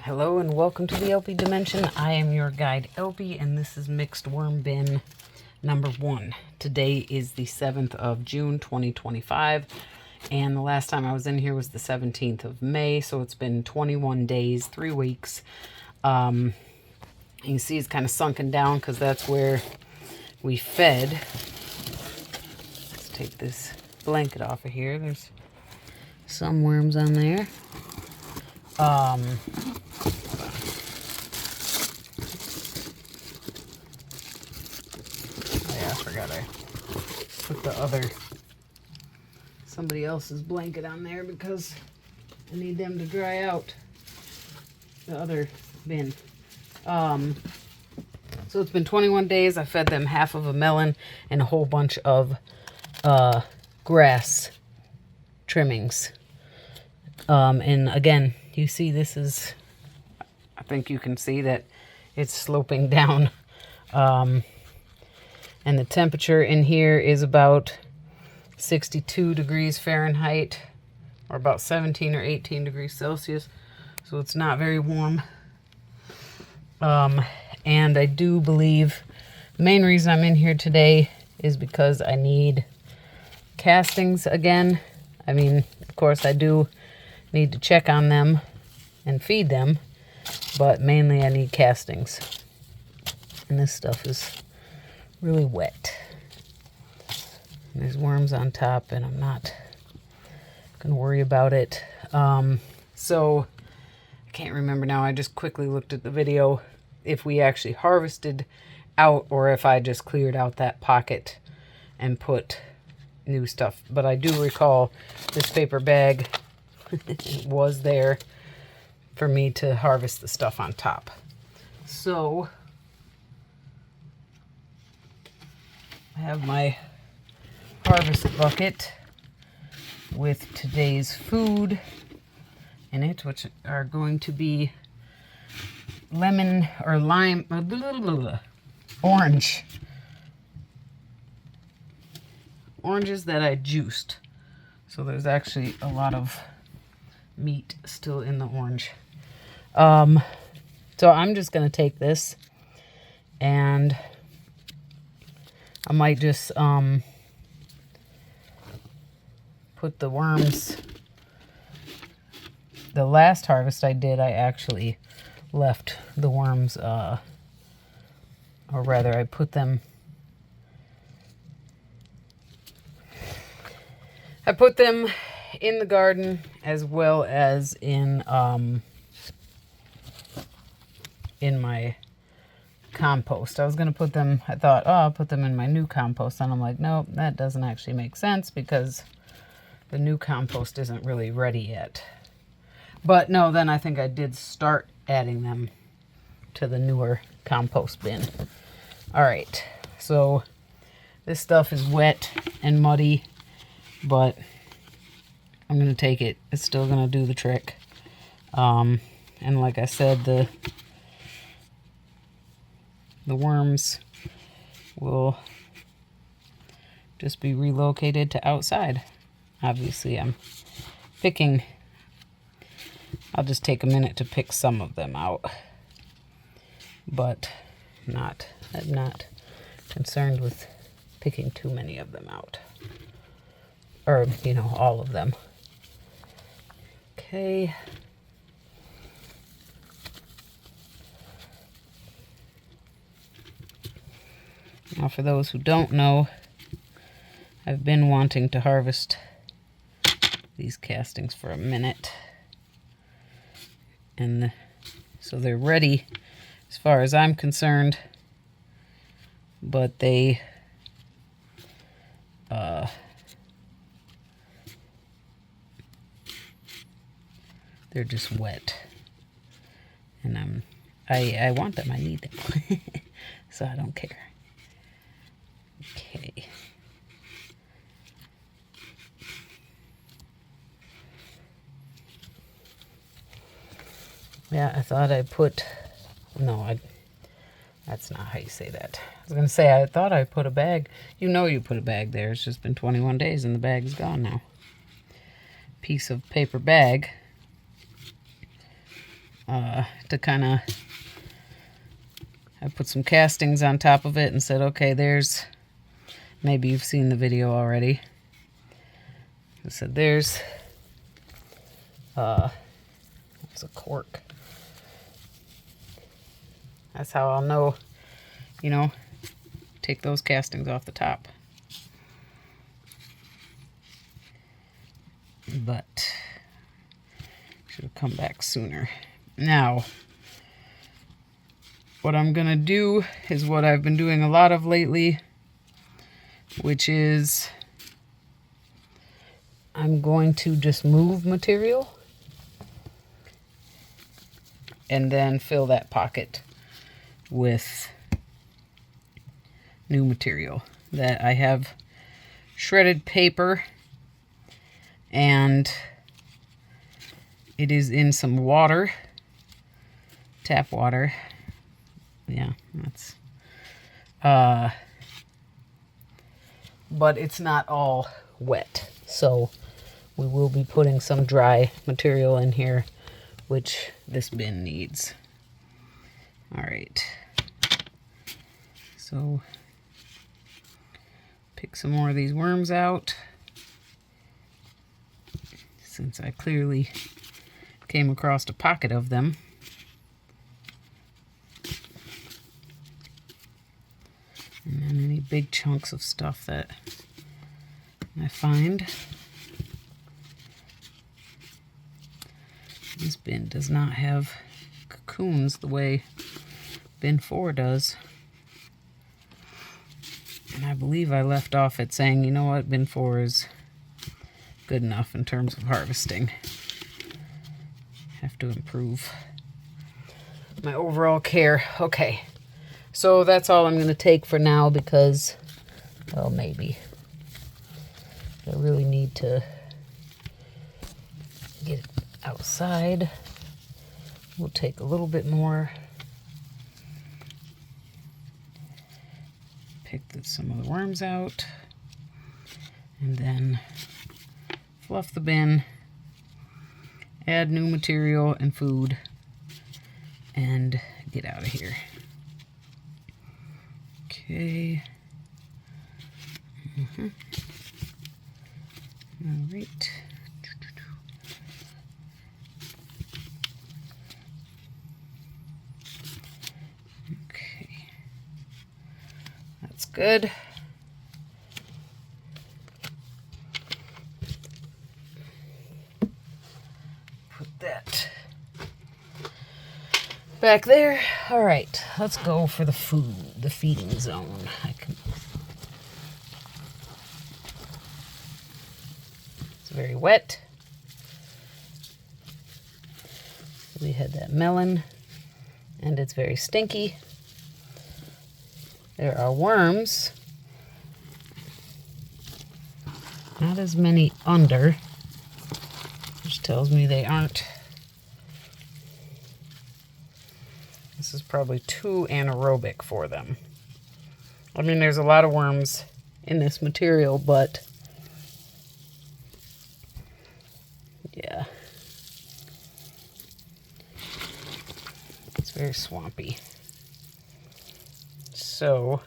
Hello and welcome to the theElpyDimension. I am your guide Elpy, and this is mixed worm bin number 1. Today is the 7th of June 2025, and the last time I was in here was the 17th of May, so it's been 21 days, 3 weeks. You can see it's kind of sunken down because that's where we fed. Let's take this blanket off of here. There's some worms on there. Oh yeah, I forgot I put somebody else's blanket on there because I need them to dry out. The other bin. So it's been 21 days. I fed them half of a melon and a whole bunch of grass trimmings. And again, you see this is, I think you can see that it's sloping down. And the temperature in here is about 62 degrees Fahrenheit, or about 17 or 18 degrees Celsius. So it's not very warm. And I do believe the main reason I'm in here today is because I need castings again. I mean, of course I do need to check on them and feed them, but mainly I need castings. And this stuff is really wet. And there's worms on top, and I'm not gonna worry about it. So I can't remember now. I just quickly looked at the video if we actually harvested out or if I just cleared out that pocket and put new stuff. But I do recall this paper bag was there for me to harvest the stuff on top. So I have my harvest bucket with today's food in it, which are going to be lemon or lime, oranges that I juiced. So there's actually a lot of meat still in the orange. So I'm just going to take this and I might just put the worms. The last harvest I did, I actually left the worms, or rather I put them in the garden as well as in my compost. I was going to put them, I thought, oh, I'll put them in my new compost. And I'm like, nope, that doesn't actually make sense because the new compost isn't really ready yet. But no, then I think I did start adding them to the newer compost bin. All right, so this stuff is wet and muddy, but I'm going to take it. It's still going to do the trick. And like I said, the worms will just be relocated to outside. Obviously, I'm picking. I'll just take a minute to pick some of them out. But I'm not concerned with picking too many of them out. Or, you know, all of them. Okay. Now, for those who don't know, I've been wanting to harvest these castings for a minute. And so they're ready as far as I'm concerned, but they're just wet. And I want them, I need them. So I don't care. Okay. Yeah, I thought I put, no, that's not how you say that. I was going to say, I thought I put a bag. You know you put a bag there. It's just been 21 days and the bag's gone now. Piece of paper bag to kind of, I put some castings on top of it and said, okay, there's, maybe you've seen the video already. I said, there's a cork. That's how I'll know, you know, take those castings off the top. But should have come back sooner. Now, what I'm gonna do is what I've been doing a lot of lately, which is I'm going to just move material and then fill that pocket with new material. That I have shredded paper, and it is in some water, tap water. Yeah, that's but it's not all wet, so we will be putting some dry material in here, which this bin needs. All right, so pick some more of these worms out, since I clearly came across a pocket of them. And then any big chunks of stuff that I find. This bin does not have cocoons the way bin 4 does. And I believe I left off at saying, you know what, bin 4 is good enough in terms of harvesting. Have to improve my overall care. Okay, so that's all I'm going to take for now because, well, maybe I really need to get it outside. We'll take a little bit more. Pick some of the worms out, and then fluff the bin, add new material and food, and get out of here. Okay. All right. Okay. That's good. Put that back there. All right, let's go for the food, the feeding zone. It's very wet. We had that melon, and it's very stinky. There are worms. Not as many under, which tells me they aren't. This is probably too anaerobic for them. I mean, there's a lot of worms in this material, but yeah, it's very swampy. So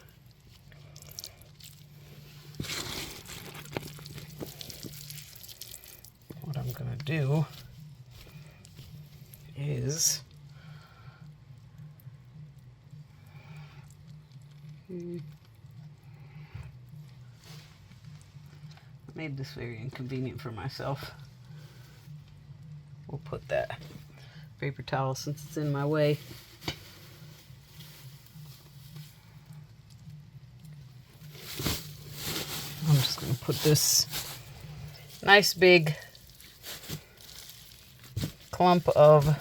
what I'm gonna do is made this very inconvenient for myself. We'll put that paper towel since it's in my way. I'm just going to put this nice big clump of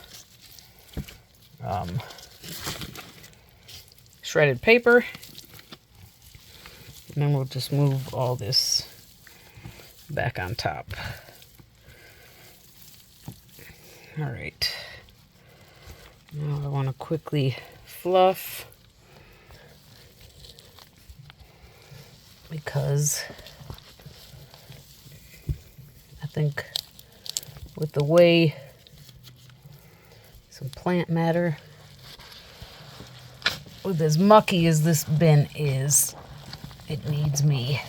shredded paper, and then we'll just move all this back on top. All right, now I want to quickly fluff, because I think with the way, so some plant matter. With as mucky as this bin is, it needs me.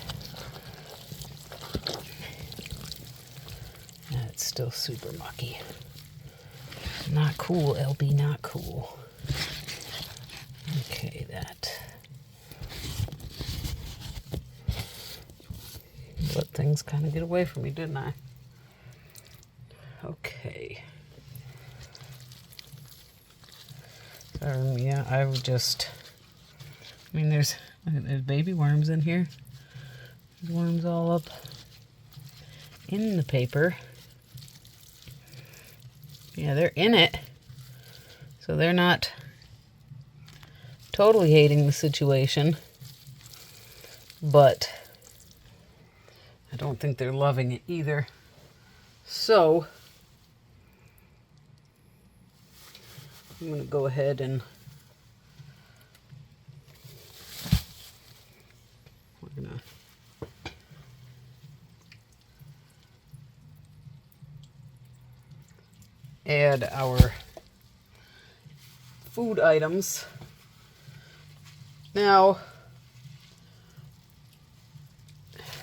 It's still super mucky. Not cool, LB, not cool. Okay, that. Let things kind of get away from me, didn't I? Okay. Yeah, I would just, I mean, there's baby worms in here. There's worms all up in the paper. Yeah, they're in it. So they're not totally hating the situation. But I don't think they're loving it either. So I'm going to go ahead and we're going to add our food items. Now,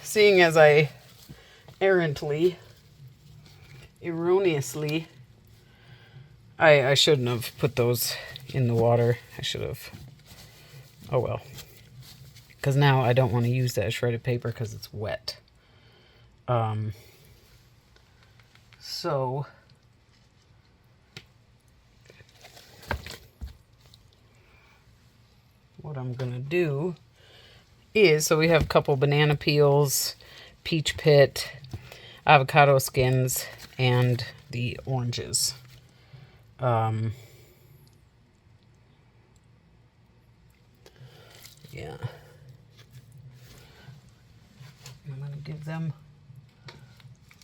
seeing as I erroneously, I shouldn't have put those in the water. I should have, oh well. Because now I don't want to use that shredded paper because it's wet. So what I'm going to do is, so we have a couple banana peels, peach pit, avocado skins, and the oranges. Yeah. I'm going to give them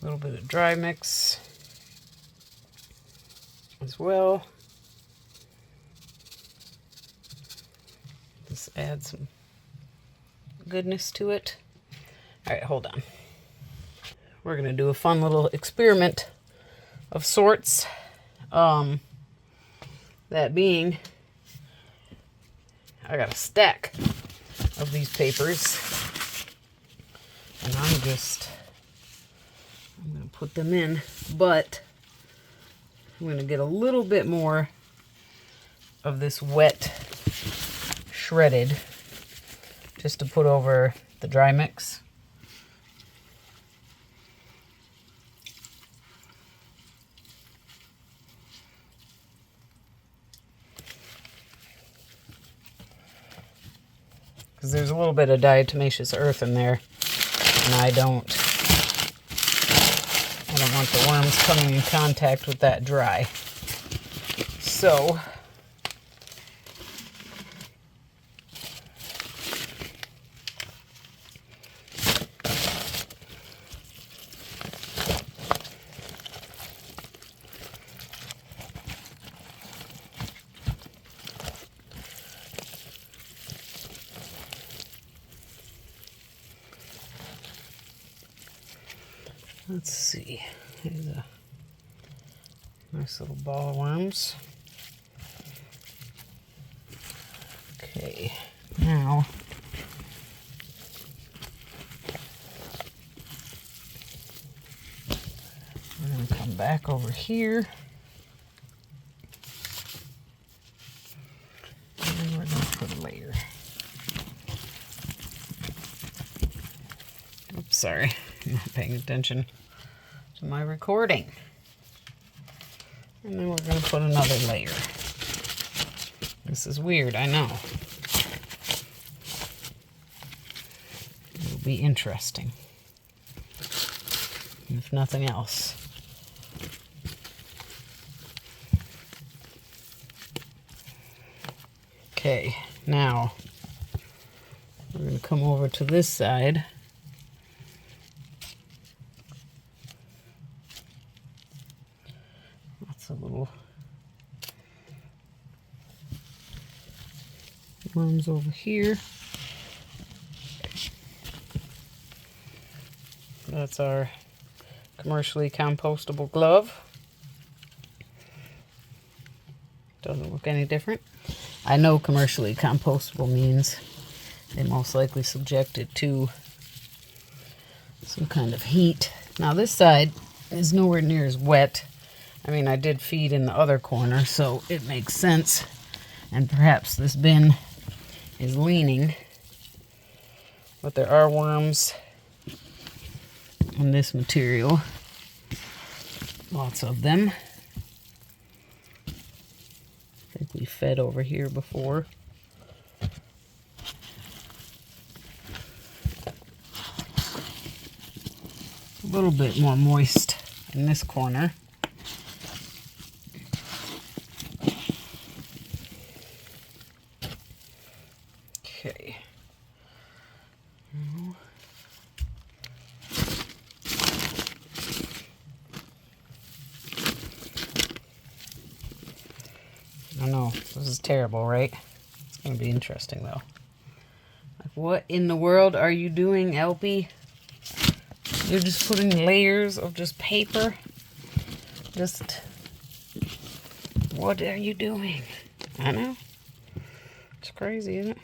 a little bit of dry mix as well. Just add some goodness to it. All right, hold on. We're going to do a fun little experiment of sorts. That being, I got a stack of these papers, and I'm going to put them in, but I'm going to get a little bit more of this wet shredded just to put over the dry mix. Because there's a little bit of diatomaceous earth in there, and I don't want the worms coming in contact with that dry. So let's see. Here's a nice little ball of worms. Okay, now we're going to come back over here. And we're going to put a layer. Oops, sorry. I'm not paying attention to my recording. And then we're going to put another layer. This is weird, I know. It'll be interesting, if nothing else. Okay, now we're going to come over to this side. That's a little worms over here. That's our commercially compostable glove. Doesn't look any different. I know commercially compostable means they most likely subject it to some kind of heat. Now this side is nowhere near as wet. I mean, I did feed in the other corner, so it makes sense. And perhaps this bin is leaning. But there are worms in this material. Lots of them. I think we fed over here before. A little bit more moist in this corner. Okay. I know, this is terrible, right? It's going to be interesting, though. Like, what in the world are you doing, Elpy? You're just putting layers of just paper? Just... what are you doing? I know. It's crazy, isn't it?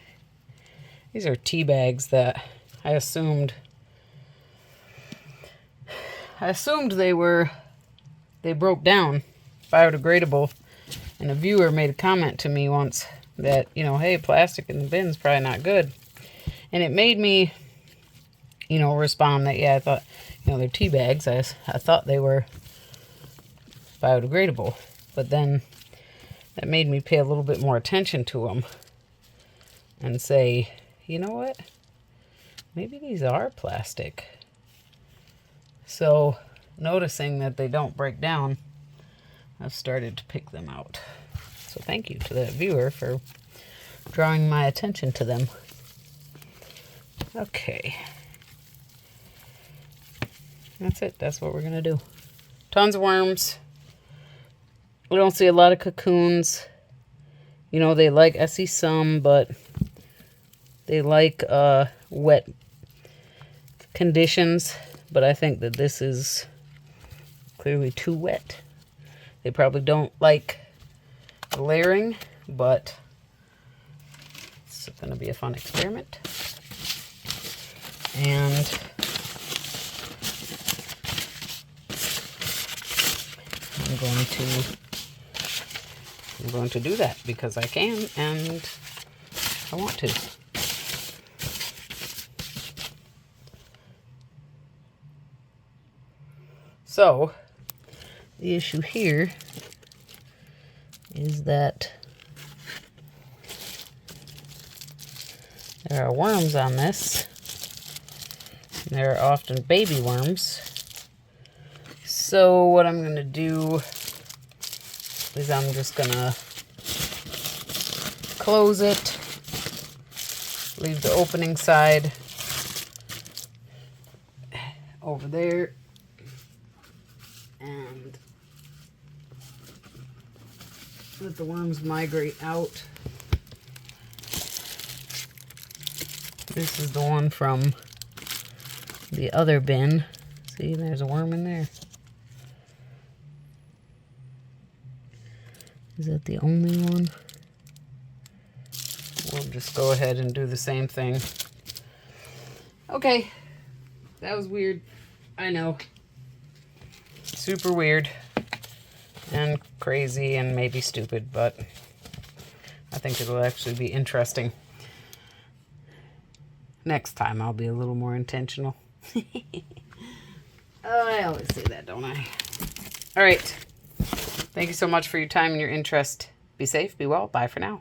These are tea bags that I assumed they broke down, biodegradable. And a viewer made a comment to me once that, you know, hey, plastic in the bin's probably not good. And it made me, you know, respond that, yeah, I thought, you know, they're tea bags. I thought they were biodegradable. But then that made me pay a little bit more attention to them and say, you know what? Maybe these are plastic. So noticing that they don't break down, I've started to pick them out. So thank you to that viewer for drawing my attention to them. Okay. That's it. That's what we're going to do. Tons of worms. We don't see a lot of cocoons. You know, they like, I see some, but they like wet conditions. But I think that this is clearly too wet. They probably don't like layering, but it's going to be a fun experiment. And I'm going to do that because I can and I want to. So the issue here is that there are worms on this. And there are often baby worms. So what I'm going to do is I'm just going to close it, leave the opening side over there, and let the worms migrate out. This is the one from the other bin. See, there's a worm in there. Is that the only one? We'll just go ahead and do the same thing. Okay, that was weird. I know. Super weird and crazy and maybe stupid, but I think it'll actually be interesting. Next time I'll be a little more intentional. Oh, I always say that, don't I? All right. Thank you so much for your time and your interest. Be safe, be well. Bye for now.